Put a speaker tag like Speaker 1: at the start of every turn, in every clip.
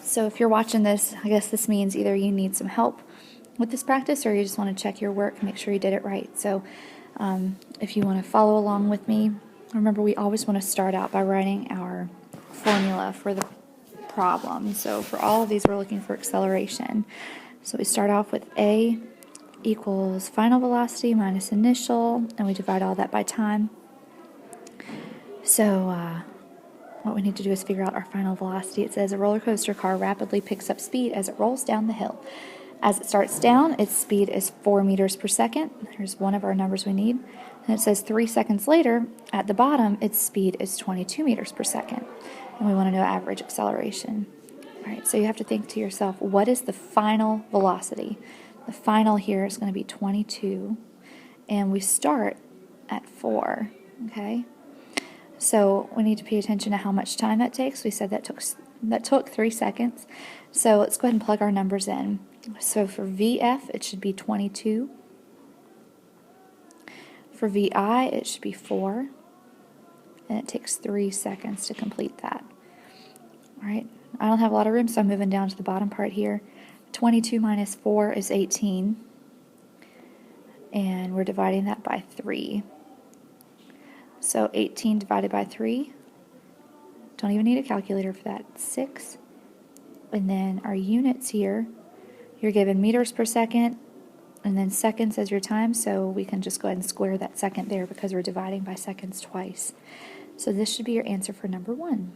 Speaker 1: So if you're watching this, I guess this means either you need some help with this practice or you just want to check your work and make sure you did it right. So if you want to follow along with me, remember we always want to start out by writing our formula for the problem. So for all of these, we're looking for acceleration. So we start off with A equals final velocity minus initial, and we divide all that by time. So what we need to do is figure out our final velocity. It says a roller coaster car rapidly picks up speed as it rolls down the hill. As it starts down, its speed is 4 meters per second. Here's one of our numbers we need. And it says 3 seconds later, at the bottom, its speed is 22 meters per second. And we want to know average acceleration. All right, so you have to think to yourself, what is the final velocity? The final here is going to be 22, and we start at 4, okay? So we need to pay attention to how much time that takes. We said that took 3 seconds. So let's go ahead and plug our numbers in. So for VF, it should be 22. For VI, it should be 4. And it takes 3 seconds to complete that. All right, I don't have a lot of room, so I'm moving down to the bottom part here. 22 minus 4 is 18. And we're dividing that by 3. So 18 divided by 3, don't even need a calculator for that, 6. And then our units here, you're given meters per second, and then seconds as your time, so we can just go ahead and square that second there because we're dividing by seconds twice. So this should be your answer for number 1.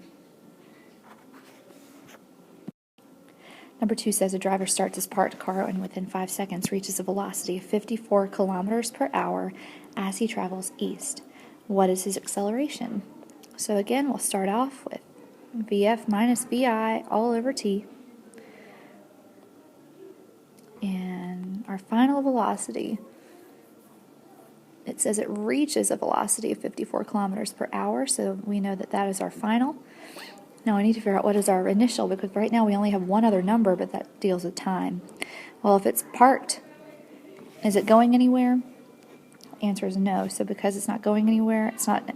Speaker 1: Number 2 says a driver starts his parked car and within 5 seconds reaches a velocity of 54 kilometers per hour as he travels east. What is his acceleration? So again, we'll start off with VF minus VI all over T. And our final velocity, it says it reaches a velocity of 54 kilometers per hour, so we know that that is our final. Now I need to figure out what is our initial, because right now we only have one other number, but that deals with time. Well, if it's parked, is it going anywhere? Answer is no. So because it's not going anywhere, it's not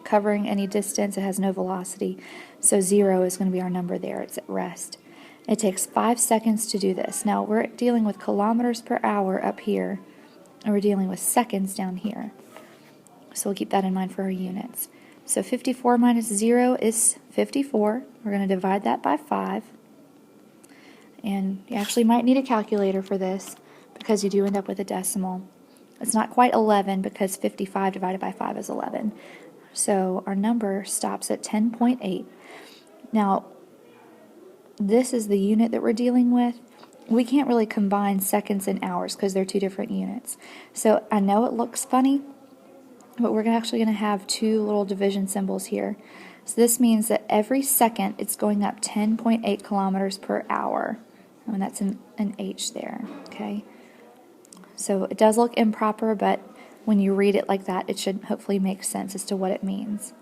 Speaker 1: covering any distance, it has no velocity. So 0 is going to be our number there. It's at rest. It takes 5 seconds to do this. Now we're dealing with kilometers per hour up here, and we're dealing with seconds down here. So we'll keep that in mind for our units. So 54 minus 0 is 54. We're going to divide that by 5. And you actually might need a calculator for this because you do end up with a decimal. It's not quite 11 because 55 divided by 5 is 11. So our number stops at 10.8. Now, this is the unit that we're dealing with. We can't really combine seconds and hours because they're two different units. So I know it looks funny, but we're actually going to have 2 little division symbols here. So this means that every second it's going up 10.8 kilometers per hour. And that's an H there, okay? So it does look improper, but when you read it like that, it should hopefully make sense as to what it means.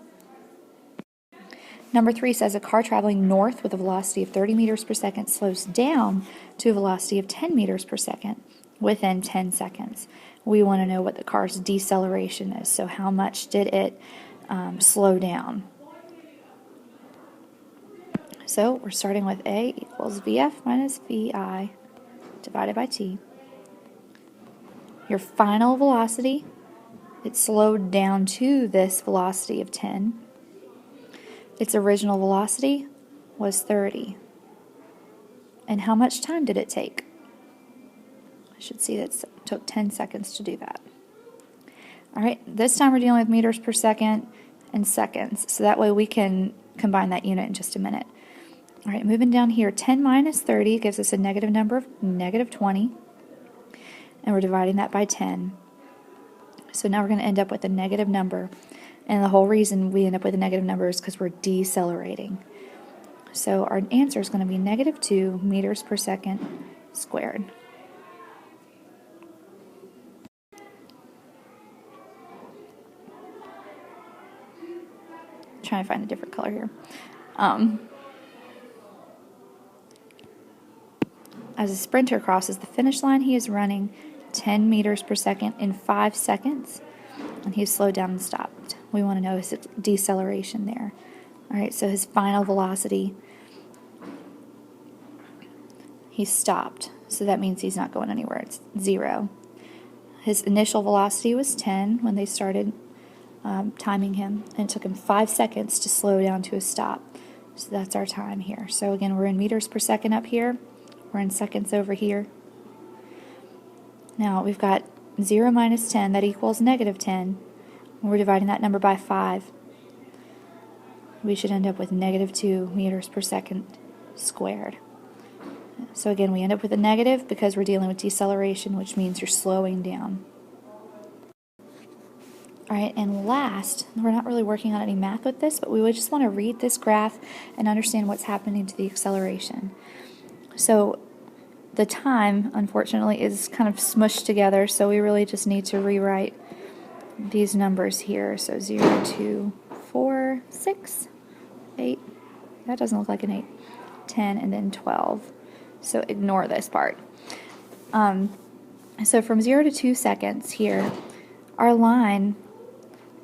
Speaker 1: Number 3 says a car traveling north with a velocity of 30 meters per second slows down to a velocity of 10 meters per second within 10 seconds. We want to know what the car's deceleration is, so how much did it slow down. So we're starting with A equals VF minus VI divided by T. Your final velocity, it slowed down to this velocity of 10. Its original velocity was 30. And how much time did it take? I should see that it took 10 seconds to do that. All right, this time we're dealing with meters per second and seconds, so that way we can combine that unit in just a minute. All right, moving down here, 10 minus 30 gives us a negative number of negative 20, and we're dividing that by 10. So now we're going to end up with a negative number, and the whole reason we end up with a negative number is because we're decelerating. So our answer is going to be negative 2 meters per second squared. Trying to find a different color here. As a sprinter crosses the finish line, he is running 10 meters per second in 5 seconds, and he's slowed down and stopped. We want to know his deceleration there. All right, so his final velocity he stopped. So that means he's not going anywhere. It's 0. His initial velocity was 10 when they started timing him, and it took him 5 seconds to slow down to a stop. So that's our time here. So again, we're in meters per second up here. We're in seconds over here. Now we've got 0 minus 10, that equals negative 10. We're dividing that number by 5. We should end up with negative 2 meters per second squared. So again, we end up with a negative because we're dealing with deceleration, which means you're slowing down. All right, and last, we're not really working on any math with this, but we would just want to read this graph and understand what's happening to the acceleration. So the time, unfortunately, is kind of smushed together, so we really just need to rewrite these numbers here. So 0, 2, 4, 6, 8, that doesn't look like an 8, 10, and then 12. So ignore this part. So from 0 to 2 seconds here, our line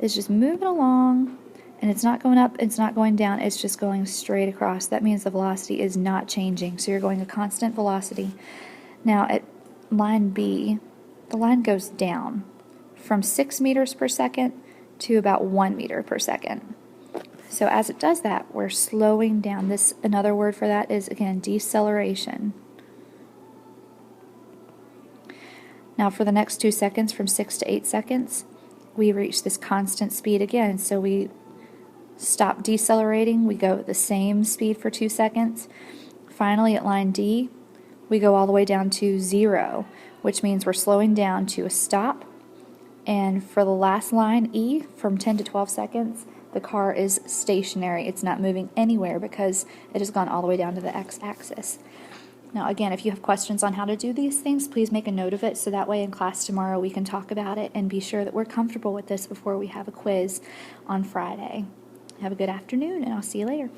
Speaker 1: is just moving along, and it's not going up, it's not going down, it's just going straight across. That means the velocity is not changing, so you're going a constant velocity. Now at line B, the line goes down from 6 meters per second to about 1 meter per second. So as it does that, we're slowing down. This, another word for that is, again, deceleration. Now for the next 2 seconds, from 6 to 8 seconds, we reach this constant speed again. So we stop decelerating, we go at the same speed for 2 seconds. Finally, at line D, we go all the way down to 0, which means we're slowing down to a stop. And for the last line, E, from 10 to 12 seconds, the car is stationary. It's not moving anywhere because it has gone all the way down to the x-axis. Now again, if you have questions on how to do these things, please make a note of it so that way in class tomorrow we can talk about it and be sure that we're comfortable with this before we have a quiz on Friday. Have a good afternoon, and I'll see you later.